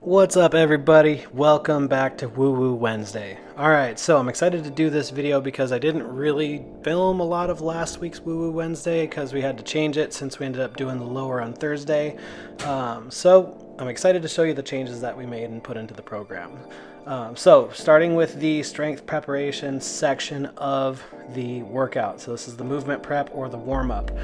What's up everybody? Welcome back to WooWoo Wednesday. Alright, so I'm excited to do this video because I didn't really film a lot of last week's WooWoo Wednesday because we had to change it since we ended up doing the lower on Thursday. So I'm excited to show you the changes that we made and put into the program. So starting with the strength preparation section of the workout. So this is the movement prep or the warm-up.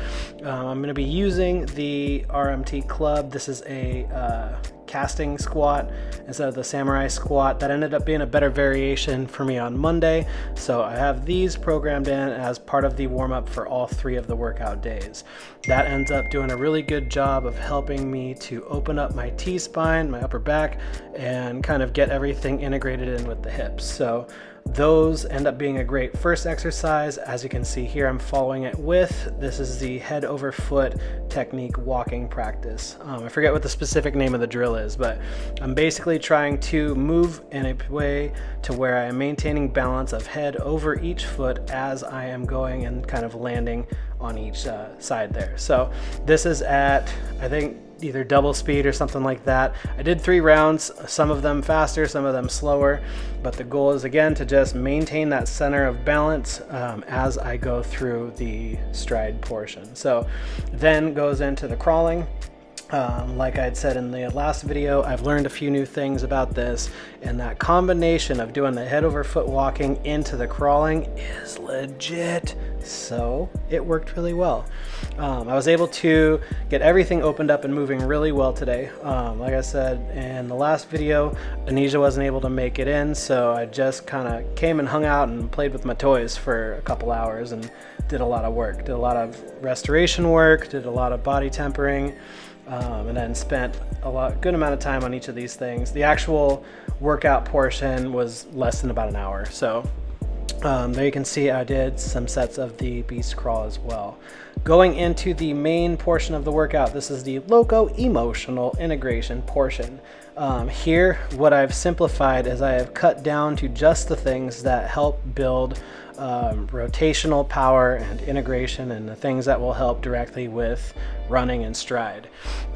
I'm going to be using the RMT club. This is a casting squat instead of the samurai squat. That ended up being a better variation for me on Monday. So I have these programmed in as part of the warm-up for all 3 of the workout days. That ends up doing a really good job of helping me to open up my T-spine, my upper back, and kind of get everything integrated in with the hips. So those end up being a great first exercise. As you can see here, I'm following it with, this is the head over foot technique walking practice. I forget what the specific name of the drill is, but I'm basically trying to move in a way to where I am maintaining balance of head over each foot as I am going and kind of landing on each side there. So this is at, I think, either double speed or something like that. I did 3 rounds, some of them faster, some of them slower, but the goal is again to just maintain that center of balance as I go through the stride portion. So then goes into the crawling. Like I'd said in the last video, I've learned a few new things about this, and that combination of doing the head over foot walking into the crawling is legit. So it worked really well. I was able to get everything opened up and moving really well today. Like I said in the last video, Anisha wasn't able to make it in, so I just kind of came and hung out and played with my toys for a couple hours and did a lot of work. Did a lot of restoration work, did a lot of body tempering, and then spent good amount of time on each of these things. The actual workout portion was less than about an hour. So there you can see I did some sets of the beast crawl as well. Going into the main portion of the workout, this is the Loco emotional integration portion. Here, what I've simplified is I have cut down to just the things that help build rotational power and integration, and the things that will help directly with running and stride.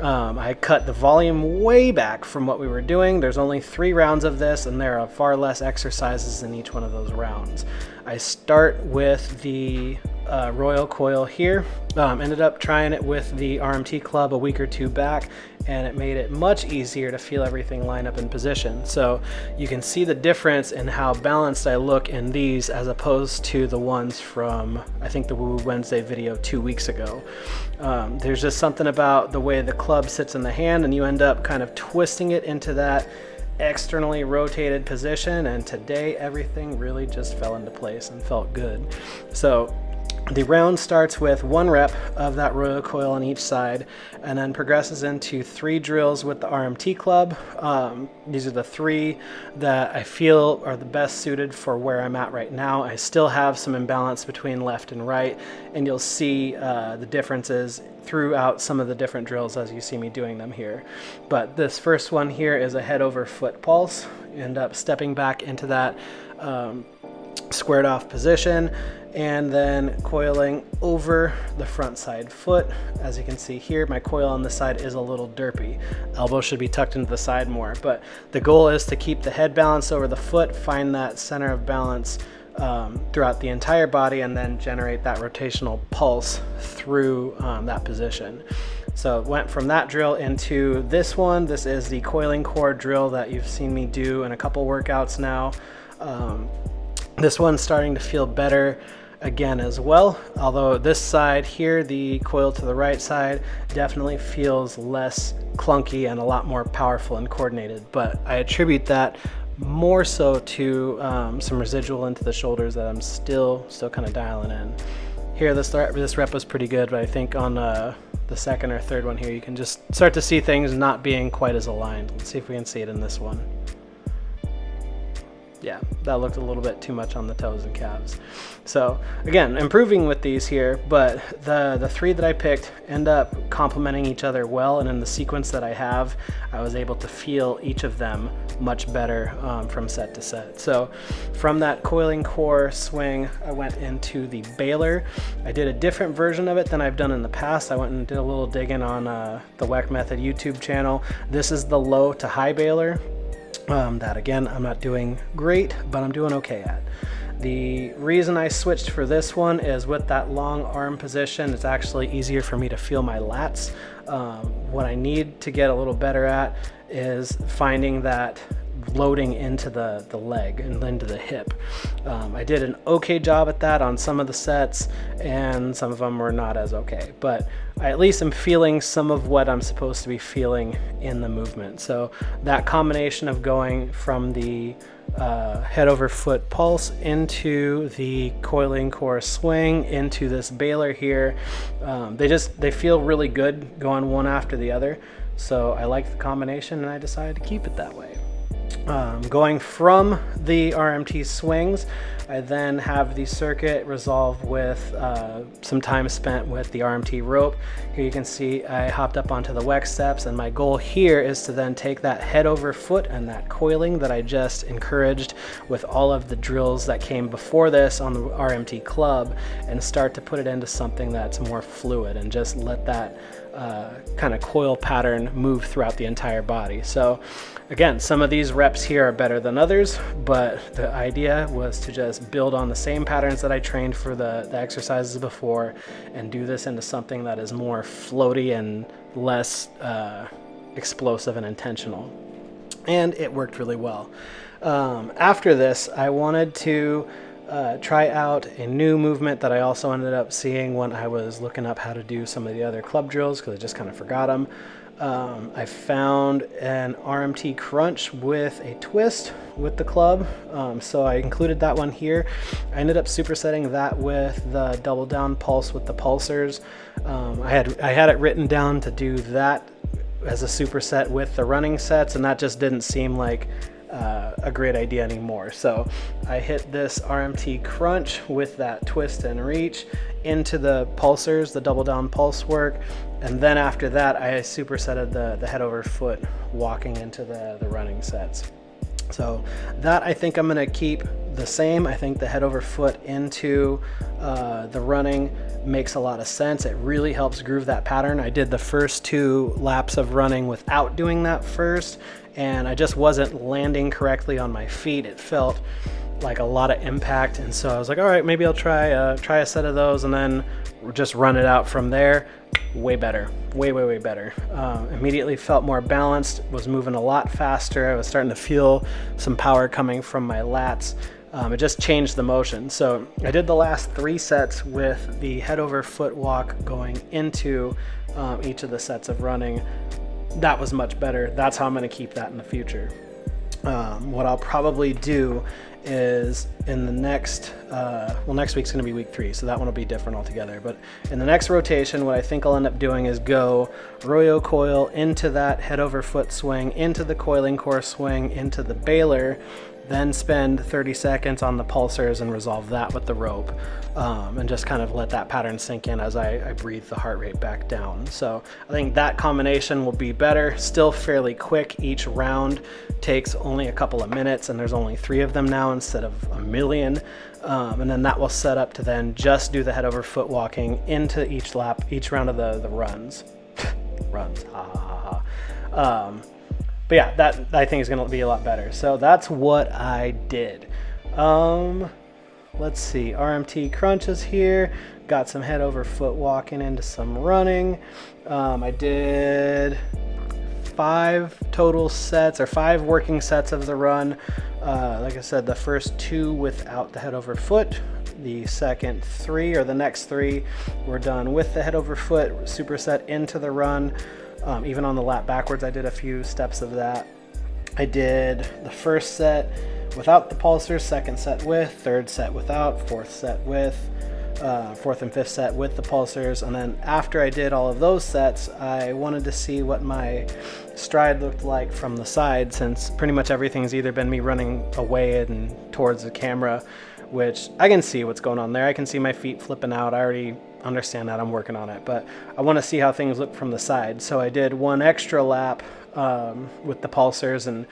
I cut the volume way back from what we were doing. There's only 3 rounds of this, and there are far less exercises in each one of those rounds. I start with the Royal coil here. Ended up trying it with the RMT club a week or 2 back, and it made it much easier to feel everything line up in position. So you can see the difference in how balanced I look in these as opposed to the ones from, I think, the WooWoo Wednesday video 2 weeks ago. There's just something about the way the club sits in the hand, and you end up kind of twisting it into that externally rotated position, and today everything really just fell into place and felt good. So the round starts with 1 rep of that Royal coil on each side, and then progresses into 3 drills with the RMT club. These are the 3 that I feel are the best suited for where I'm at right now. I still have some imbalance between left and right, and you'll see the differences throughout some of the different drills as you see me doing them here. But this first one here is a head over foot pulse. You end up stepping back into that squared off position, and then coiling over the front side foot. As you can see here, my coil on this side is a little derpy. Elbow should be tucked into the side more, but the goal is to keep the head balanced over the foot, find that center of balance throughout the entire body, and then generate that rotational pulse through that position. So it went from that drill into this one. This is the coiling core drill that you've seen me do in a couple workouts now. This one's starting to feel better again as well, although this side here, the coil to the right side, definitely feels less clunky and a lot more powerful and coordinated, but I attribute that more so to some residual into the shoulders that I'm still kind of dialing in. Here this rep was pretty good, but I think on the second or third one here you can just start to see things not being quite as aligned. Let's see if we can see it in this one. Yeah, that looked a little bit too much on the toes and calves. So again, improving with these here, but the three that I picked end up complementing each other well, and in the sequence that I have, I was able to feel each of them much better from set to set. So from that coiling core swing, I went into the baler. I did a different version of it than I've done in the past. I went and did a little digging on the WEC Method YouTube channel. This is the low to high baler. That again, I'm not doing great, but I'm doing okay at. The reason I switched for this one is with that long arm position, it's actually easier for me to feel my lats. What I need to get a little better at is finding that loading into the leg and into the hip. I did an okay job at that on some of the sets, and some of them were not as okay, but I at least am feeling some of what I'm supposed to be feeling in the movement. So that combination of going from the head over foot pulse into the coiling core swing into this baler here, they feel really good going one after the other. So I like the combination and I decided to keep it that way. Going from the RMT swings, I then have the circuit resolve with some time spent with the RMT rope. Here you can see I hopped up onto the WEC steps, and my goal here is to then take that head over foot and that coiling that I just encouraged with all of the drills that came before this on the RMT club, and start to put it into something that's more fluid and just let that kind of coil pattern move throughout the entire body. So again, some of these reps here are better than others, but the idea was to just build on the same patterns that I trained for the exercises before and do this into something that is more floaty and less explosive and intentional. And it worked really well. After this, I wanted to try out a new movement that I also ended up seeing when I was looking up how to do some of the other club drills, because I just kind of forgot them. I found an RMT crunch with a twist with the club, so I included that one here. I ended up supersetting that with the double down pulse with the pulsers. I had it written down to do that as a superset with the running sets, and that just didn't seem like a great idea anymore. So I hit this RMT crunch with that twist and reach into the pulsers, the double down pulse work, and then after that I supersetted the head over foot walking into the running sets. So that I think I'm going to keep the same. I think the head over foot into the running makes a lot of sense. It really helps groove that pattern. I did the first 2 laps of running without doing that first, and I just wasn't landing correctly on my feet. It felt like a lot of impact, and so I was like, all right, maybe I'll try a set of those and then just run it out from there. Way better, way better. Immediately felt more balanced, was moving a lot faster. I was starting to feel some power coming from my lats. It just changed the motion. So I did the last 3 sets with the head over foot walk going into each of the sets of running. That was much better. That's how I'm going to keep that in the future. What I'll probably do is in the next, next week's going to be week 3, so that one will be different altogether. But in the next rotation, what I think I'll end up doing is go Royo coil into that head over foot swing, into the coiling core swing, into the baler, then spend 30 seconds on the pulsers and resolve that with the rope, and just kind of let that pattern sink in as I breathe the heart rate back down. So I think that combination will be better. Still fairly quick. Each round takes only a couple of minutes, and there's only 3 of them now instead of a million. And then that will set up to then just do the head over foot walking into each lap, each round of the runs. Runs, ha ha ha. But yeah, that I think is going to be a lot better. So that's what I did. Let's see, RMT crunches here. Got some head over foot walking into some running. I did 5 total sets, or 5 working sets of the run. Like I said, the first 2 without the head over foot. The second 3, or the next 3, were done with the head over foot, superset into the run. Even on the lap backwards, I did a few steps of that. I did the first set without the pulsers, second set with, third set without, fourth set with. fourth and fifth set with the pulsers. And then after I did all of those sets, I wanted to see what my stride looked like from the side, since pretty much everything's either been me running away and towards the camera, which I can see what's going on there. I can see my feet flipping out. I already understand that. I'm working on it, but I want to see how things look from the side. So I did one extra lap with the pulsers and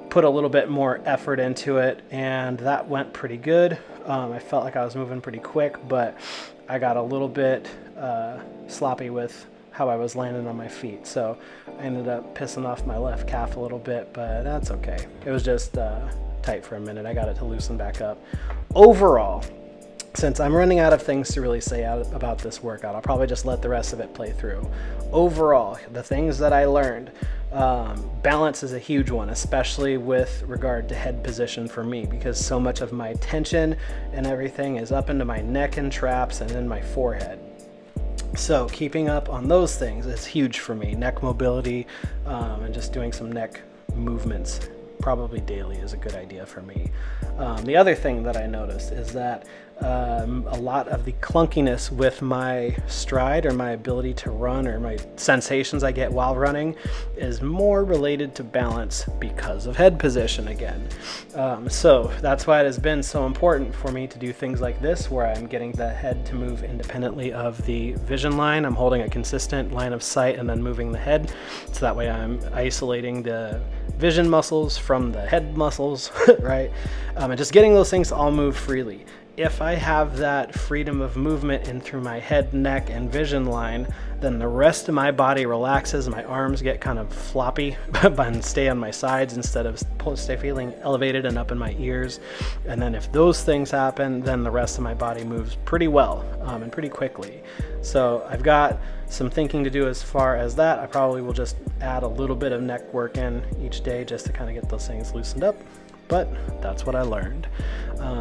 put a little bit more effort into it, and that went pretty good. I felt like I was moving pretty quick, but I got a little bit sloppy with how I was landing on my feet, so I ended up pissing off my left calf a little bit, but that's okay. It was just tight for a minute. I got it to loosen back up. Overall, since I'm running out of things to really say about this workout, I'll probably just let the rest of it play through. Overall, the things that I learned, balance is a huge one, especially with regard to head position for me, because so much of my tension and everything is up into my neck and traps and in my forehead. So keeping up on those things is huge for me. Neck mobility and just doing some neck movements probably daily is a good idea for me. The other thing that I noticed is that a lot of the clunkiness with my stride, or my ability to run, or my sensations I get while running, is more related to balance because of head position again. So that's why it has been so important for me to do things like this, where I'm getting the head to move independently of the vision line. I'm holding a consistent line of sight and then moving the head, so that way I'm isolating the vision muscles from the head muscles, right? And just getting those things to all move freely. If I have that freedom of movement in through my head, neck, and vision line, then the rest of my body relaxes. My arms get kind of floppy and stay on my sides instead of stay feeling elevated and up in my ears. And then if those things happen, then the rest of my body moves pretty well and pretty quickly. So I've got some thinking to do as far as that. I probably will just add a little bit of neck work in each day just to kind of get those things loosened up. But that's what I learned.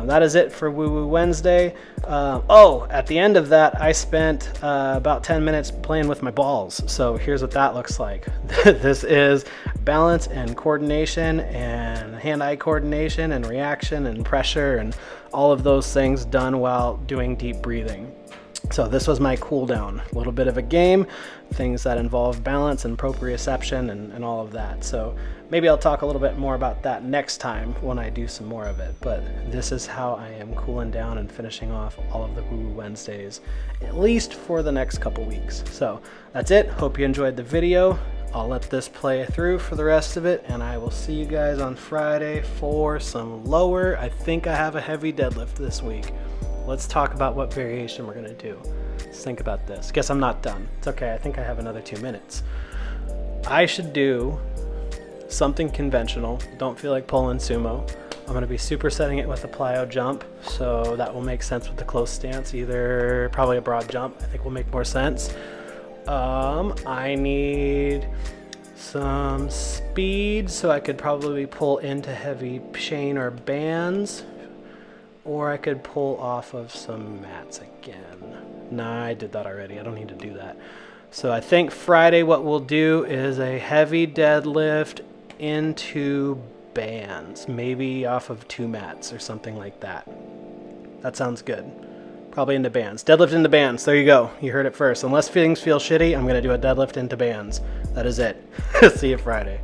That is it for WooWoo Wednesday. At the end of that, I spent about 10 minutes playing with my balls. So here's what that looks like. This is balance and coordination and hand-eye coordination and reaction and pressure and all of those things done while doing deep breathing. So this was my cool down, a little bit of a game, things that involve balance and proprioception and all of that. So maybe I'll talk a little bit more about that next time when I do some more of it. But this is how I am cooling down and finishing off all of the WooWoo Wednesdays, at least for the next couple weeks. So that's it. Hope you enjoyed the video. I'll let this play through for the rest of it, and I will see you guys on Friday for some lower. I think I have a heavy deadlift this week. Let's talk about what variation we're gonna do. Let's think about this. Guess I'm not done. It's okay, I think I have another 2 minutes. I should do something conventional. Don't feel like pulling sumo. I'm gonna be supersetting it with a plyo jump, so that will make sense with the close stance. Either probably a broad jump, I think will make more sense. I need some speed, so I could probably pull into heavy chain or bands. Or I could pull off of some mats again. Nah, I did that already. I don't need to do that. So I think Friday what we'll do is a heavy deadlift into bands. Maybe off of 2 mats or something like that. That sounds good. Probably into bands. Deadlift into bands. There you go. You heard it first. Unless things feel shitty, I'm going to do a deadlift into bands. That is it. See you Friday.